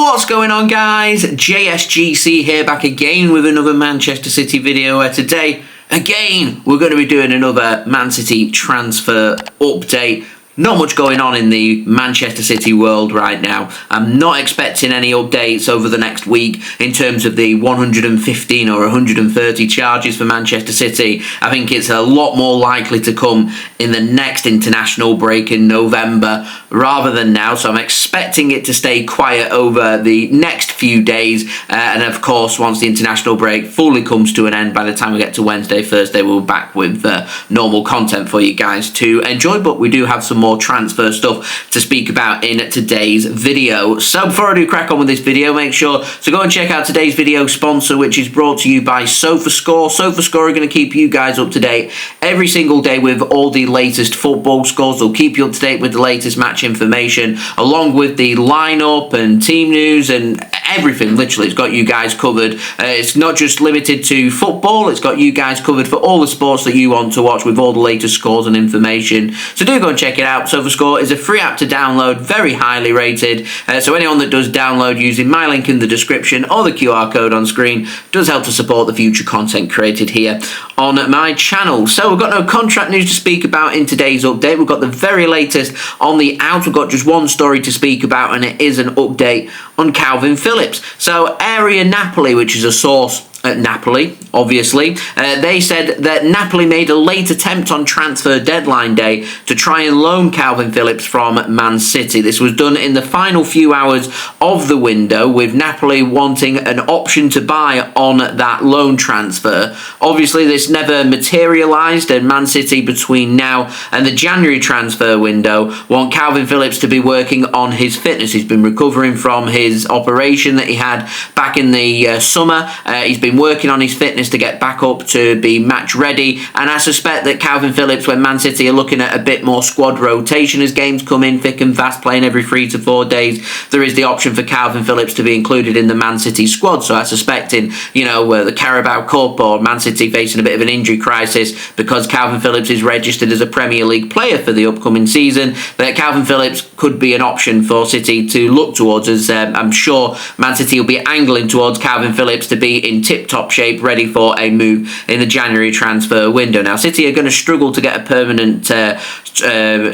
What's going on, guys? JSGC here, back again with another Manchester City video, where today, again, we're going to be doing another Man City transfer update. Not much going on in the Manchester City world right now. I'm not expecting any updates over the next week in terms of the 115 or 130 charges for Manchester City. I think it's a lot more likely to come in the next international break in November rather than now. So I'm expecting it to stay quiet over the next few days. And of course, once the international break fully comes to an end, by the time we get to Wednesday, Thursday, we'll be back with normal content for you guys to enjoy. But we do have some more transfer stuff to speak about in today's video. So before I do crack on with this video, make sure to go and check out today's video sponsor, which is brought to you by Sofascore. Sofascore are going to keep you guys up to date every single day with all the latest football scores. They'll keep you up to date with the latest match information, along with the lineup and team news and everything. Literally, it's got you guys covered. It's not just limited to football, it's got you guys covered for all the sports that you want to watch with all the latest scores and information. So do go and check it out. Sofascore is a free app to download, very highly rated. So anyone that does download using my link in the description or the QR code on screen does help to support the future content created here on my channel. So we've got no contract news to speak about in today's update. We've got the very latest on the out. We've got just one story to speak about, and it is an update on Kalvin Phillips. So AreaNapoli, which is a source at Napoli, obviously, they said that Napoli made a late attempt on transfer deadline day to try and loan Kalvin Phillips from Man City. This was done in the final few hours of the window, with Napoli wanting an option to buy on that loan transfer. Obviously, this never materialised, and Man City, between now and the January transfer window, want Kalvin Phillips to be working on his fitness. He's been recovering from his operation that he had back in the summer. He's been working on his fitness to get back up to be match ready, and I suspect that Kalvin Phillips, when Man City are looking at a bit more squad rotation as games come in thick and fast, playing every 3 to 4 days, there is the option for Kalvin Phillips to be included in the Man City squad. So I suspect in, the Carabao Cup, or Man City facing a bit of an injury crisis because Kalvin Phillips is registered as a Premier League player for the upcoming season, that Kalvin Phillips could be an option for City to look towards, as I'm sure Man City will be angling towards Kalvin Phillips to be in tip-top shape, ready for a move in the January transfer window. Now, City are going to struggle to get a permanent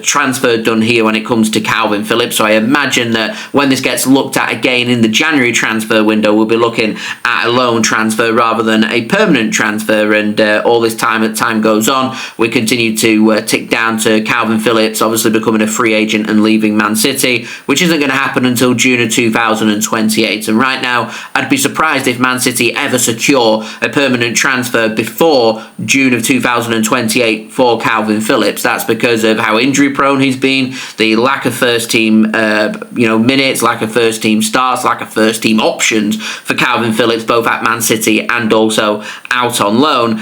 transfer done here when it comes to Kalvin Phillips, so I imagine that when this gets looked at again in the January transfer window, we'll be looking at a loan transfer rather than a permanent transfer. And all this time, as time goes on, we continue to tick down to Kalvin Phillips obviously becoming a free agent and leaving Man City, which isn't going to happen until June of 2028. And right now, I'd be surprised if Man City ever secure a permanent transfer before June of 2028 for Kalvin Phillips. That's because of how injury prone he's been, the lack of first team minutes, lack of first team starts, lack of first team options for Kalvin Phillips, both at Man City and also out on loan.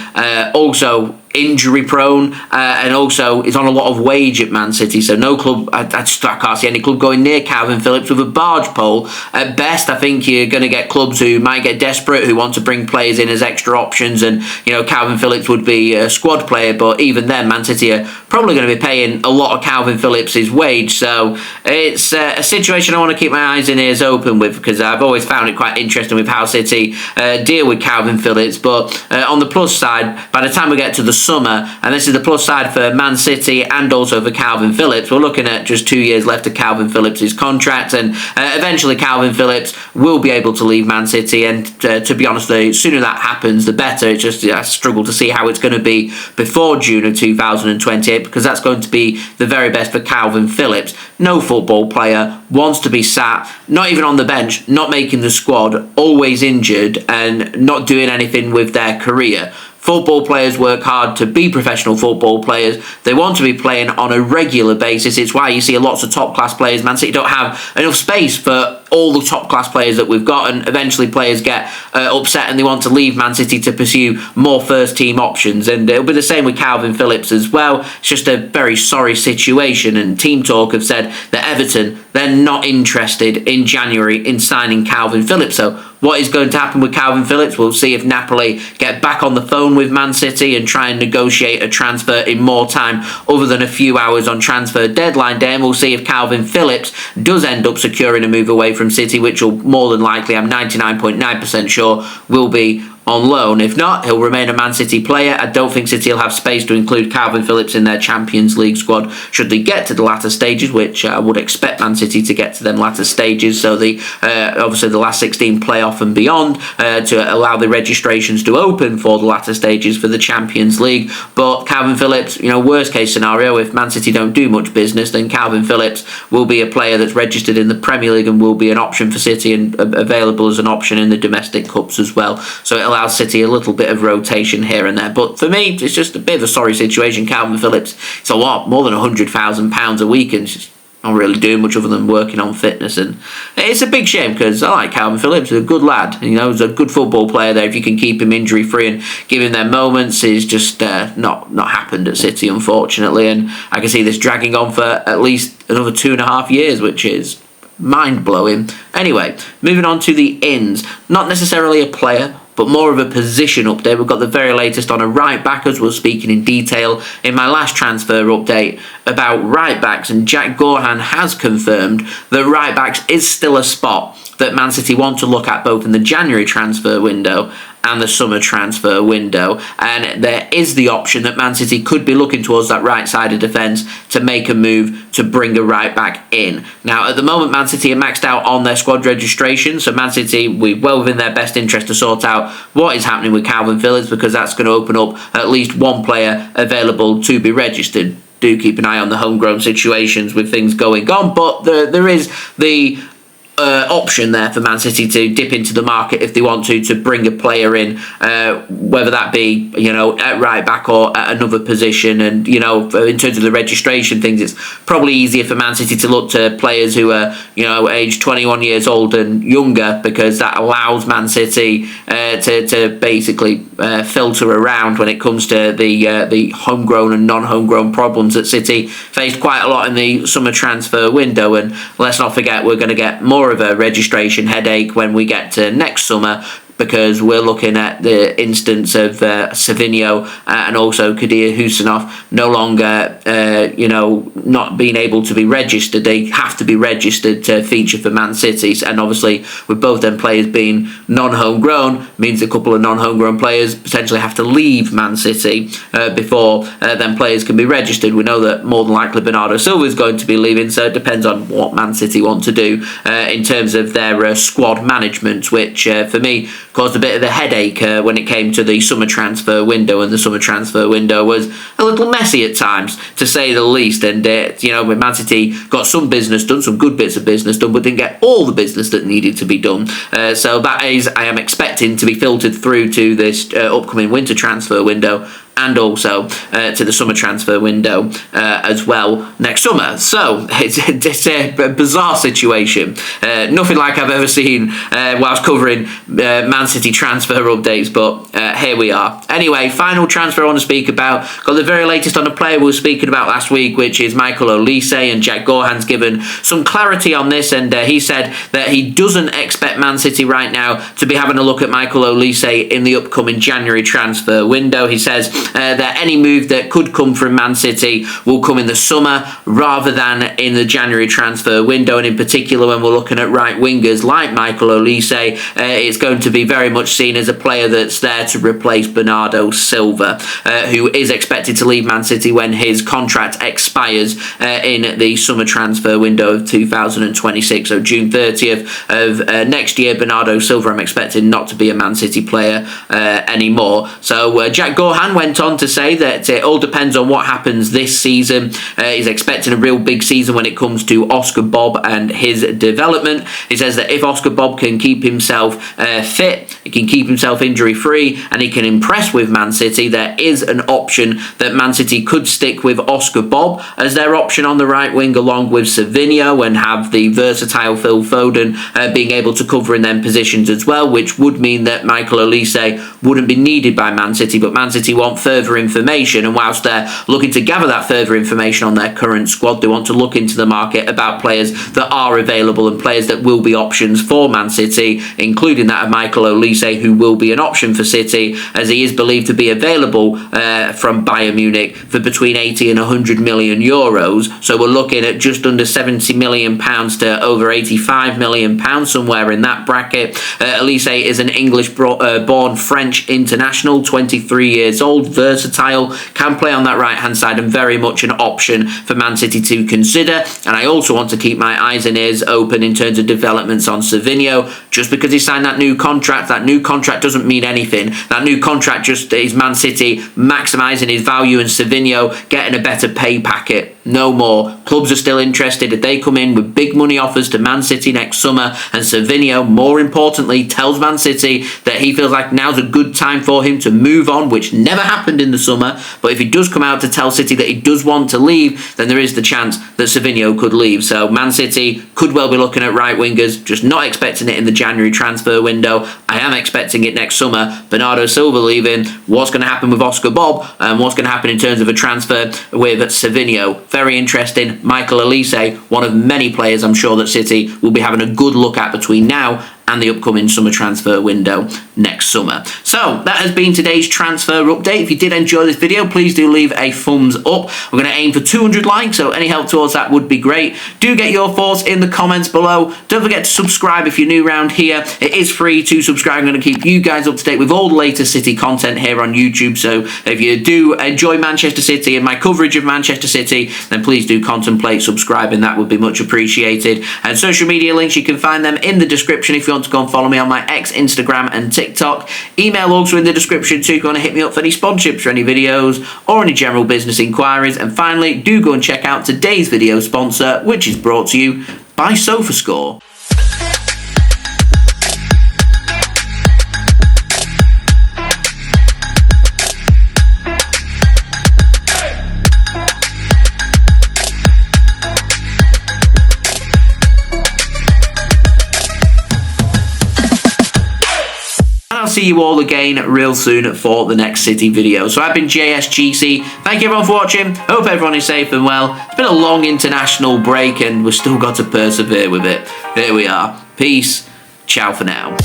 Also injury prone, and also is on a lot of wage at Man City, so no club, I can't see any club going near Kalvin Phillips with a barge pole. At best, I think you're going to get clubs who might get desperate, who want to bring players in as extra options, and Kalvin Phillips would be a squad player, but even then Man City are probably going to be paying a lot of Kalvin Phillips' wage. So it's a situation I want to keep my eyes and ears open with, because I've always found it quite interesting with how City deal with Kalvin Phillips. But on the plus side, by the time we get to the summer, and this is the plus side for Man City and also for Kalvin Phillips, we're looking at just 2 years left of Kalvin Phillips' contract, and eventually Kalvin Phillips will be able to leave Man City. And to be honest, the sooner that happens, the better. It's just I struggle to see how it's going to be before June of 2028, because that's going to be the very best for Kalvin Phillips. No football player wants to be sat, not even on the bench, not making the squad, always injured, and not doing anything with their career. Football players work hard to be professional football players. They want to be playing on a regular basis. It's why you see lots of top-class players. Man City don't have enough space for all the top-class players that we've got, and eventually players get upset and they want to leave Man City to pursue more first-team options. And it'll be the same with Kalvin Phillips as well. It's just a very sorry situation, and TeamTalk have said that Everton, they're not interested in January in signing Kalvin Phillips. So what is going to happen with Kalvin Phillips? We'll see if Napoli get back on the phone with Man City and try and negotiate a transfer in more time other than a few hours on transfer deadline day, and we'll see if Kalvin Phillips does end up securing a move away from City, which will more than likely, I'm 99.9% sure, will be on loan. If not, he'll remain a Man City player. I don't think City will have space to include Kalvin Phillips in their Champions League squad should they get to the latter stages, which I would expect Man City to get to them latter stages. So the obviously the last 16 playoff and beyond to allow the registrations to open for the latter stages for the Champions League. But Kalvin Phillips, worst case scenario, if Man City don't do much business, then Kalvin Phillips will be a player that's registered in the Premier League and will be an option for City and available as an option in the domestic cups as well. So it allows City a little bit of rotation here and there. But for me, it's just a bit of a sorry situation. Kalvin Phillips, it's a lot, more than £100,000 a week, and it's just not really doing much other than working on fitness. And it's a big shame because I like Kalvin Phillips. He's a good lad. He's a good football player there. If you can keep him injury free and give him their moments, it's just not happened at City, unfortunately. And I can see this dragging on for at least another 2.5 years, which is mind-blowing. Anyway, moving on to the ins. Not necessarily a player, but more of a position update. We've got the very latest on a right back, as we're speaking in detail in my last transfer update about right backs, and Jack Gaughan has confirmed that right backs is still a spot that Man City want to look at both in the January transfer window and the summer transfer window, and there is the option that Man City could be looking towards that right side of defence to make a move to bring a right back in. Now, at the moment, Man City are maxed out on their squad registration, so Man City, we're well within their best interest to sort out what is happening with Kalvin Phillips, because that's going to open up at least one player available to be registered. Do keep an eye on the homegrown situations with things going on, but there is the option there for Man City to dip into the market if they want to bring a player in, whether that be at right back or at another position. And in terms of the registration things, it's probably easier for Man City to look to players who are aged 21 years old and younger, because that allows Man City to basically filter around when it comes to the homegrown and non-homegrown problems that City faced quite a lot in the summer transfer window. And let's not forget, we're going to get more of a registration headache when we get to next summer, because we're looking at the instance of Savinho and also Kadir Husinov no longer, not being able to be registered. They have to be registered to feature for Man City. And obviously, with both them players being non-homegrown, means a couple of non-homegrown players potentially have to leave Man City before them players can be registered. We know that more than likely Bernardo Silva is going to be leaving, so it depends on what Man City want to do in terms of their squad management, which for me caused a bit of a headache when it came to the summer transfer window, and the summer transfer window was a little messy at times, to say the least. And when Man City got some business done, some good bits of business done, but didn't get all the business that needed to be done. So that is, I am expecting to be filtered through to this upcoming winter transfer window, and also to the summer transfer window as well next summer. So it's a bizarre situation. Nothing like I've ever seen whilst covering Man City transfer updates, but here we are. Anyway, final transfer I want to speak about. Got the very latest on a player we were speaking about last week, which is Michael Olise, and Jack Gaughan's given some clarity on this, and he said that he doesn't expect Man City right now to be having a look at Michael Olise in the upcoming January transfer window. He says that any move that could come from Man City will come in the summer rather than in the January transfer window. And in particular, when we're looking at right wingers like Michael Olise, it's going to be very much seen as a player that's there to replace Bernardo Silva, who is expected to leave Man City when his contract expires in the summer transfer window of 2026, so June 30th of next year. Bernardo Silva, I'm expecting not to be a Man City player anymore. So Jack Gaughan went on to say that it all depends on what happens this season. He's expecting a real big season when it comes to Oscar Bob and his development. He says that if Oscar Bob can keep himself fit, he can keep himself injury free, and he can impress with Man City, there is an option that Man City could stick with Oscar Bob as their option on the right wing, along with Savinho, and have the versatile Phil Foden being able to cover in them positions as well, which would mean that Michael Olise wouldn't be needed by Man City, but Man City want further information, and whilst they're looking to gather that further information on their current squad, they want to look into the market about players that are available and players that will be options for Man City, including that of Michael Olise, who will be an option for City, as he is believed to be available from Bayern Munich for between 80 and 100 million euros. So we're looking at just under 70 million pounds to over 85 million pounds, somewhere in that bracket. Olise is an English-born French international, 23 years old, versatile, can play on that right-hand side, and very much an option for Man City to consider. And I also want to keep my eyes and ears open in terms of developments on Savinho. Just because he signed that new contract doesn't mean anything. That new contract just is Man City maximising his value and Savinho getting a better pay packet. No more. Clubs are still interested. If they come in with big money offers to Man City next summer, and Savinho, more importantly, tells Man City that he feels like now's a good time for him to move on, which never happened in the summer, but if he does come out to tell City that he does want to leave, then there is the chance that Savinho could leave. So Man City could well be looking at right wingers, just not expecting it in the January transfer window. I am expecting it next summer. Bernardo Silva leaving, what's going to happen with Oscar Bob, and what's going to happen in terms of a transfer with Savinho. Very interesting. Michael Olise, one of many players I'm sure that City will be having a good look at between now and the upcoming summer transfer window next summer. So that has been today's transfer update. If you did enjoy this video, please do leave a thumbs up. We're going to aim for 200 likes, so any help towards that would be great. Do get your thoughts in the comments below. Don't forget to subscribe if you're new around here. It is free to subscribe. I'm going to keep you guys up to date with all the latest City content here on YouTube. So if you do enjoy Manchester City and my coverage of Manchester City, then please do contemplate subscribing. That would be much appreciated. And social media links, you can find them in the description if you want to go and follow me on my X, Instagram and TikTok. Email also in the description too if you want to hit me up for any sponsorships for any videos or any general business inquiries. And finally, do go and check out today's video sponsor, which is brought to you by Sofascore. I'll see you all again real soon for the next City video. So I've been JSGC. Thank you everyone for watching. Hope everyone is safe and well. It's been a long international break and we've still got to persevere with it. Here we are. Peace. Ciao for now.